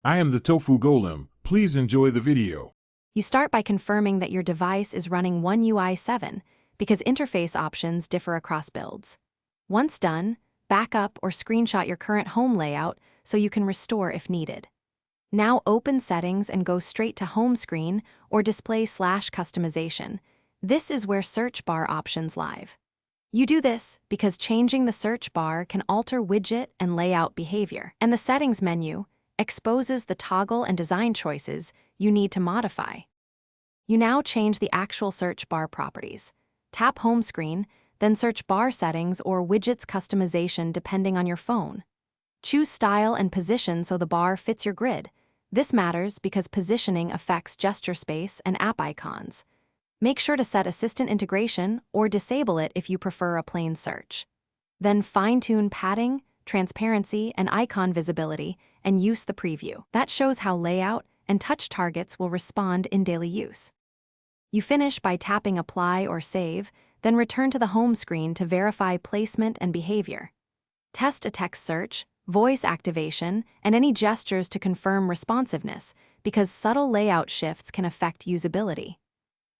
I am the Tofu Golem. Please enjoy the video. You start by confirming that your device is running One UI 7 because interface options differ across builds. Once done, back up or screenshot your current home layout so you can restore if needed. Now open Settings and go straight to Home Screen or Display/Customization. This is where search bar options live. You do this because changing the search bar can alter widget and layout behavior, and the Settings menu exposes the toggle and design choices you need to modify. You now change the actual search bar properties. Tap Home Screen, then search bar settings or widgets customization depending on your phone. Choose style and position so the bar fits your grid. This matters because positioning affects gesture space and app icons. Make sure to set assistant integration or disable it if you prefer a plain search. Then fine-tune padding, transparency, and icon visibility and use the preview. That shows how layout and touch targets will respond in daily use. You finish by tapping Apply or Save, then return to the home screen to verify placement and behavior. Test a text search, voice activation, and any gestures to confirm responsiveness because subtle layout shifts can affect usability.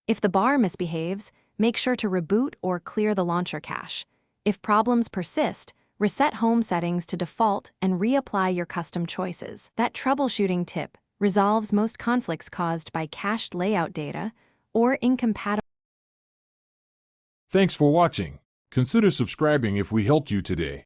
If the bar misbehaves, make sure to reboot or clear the launcher cache. If problems persist, reset home settings to default and reapply your custom choices. That troubleshooting tip resolves most conflicts caused by cached layout data or incompatible. Thanks for watching. Consider subscribing if we helped you today.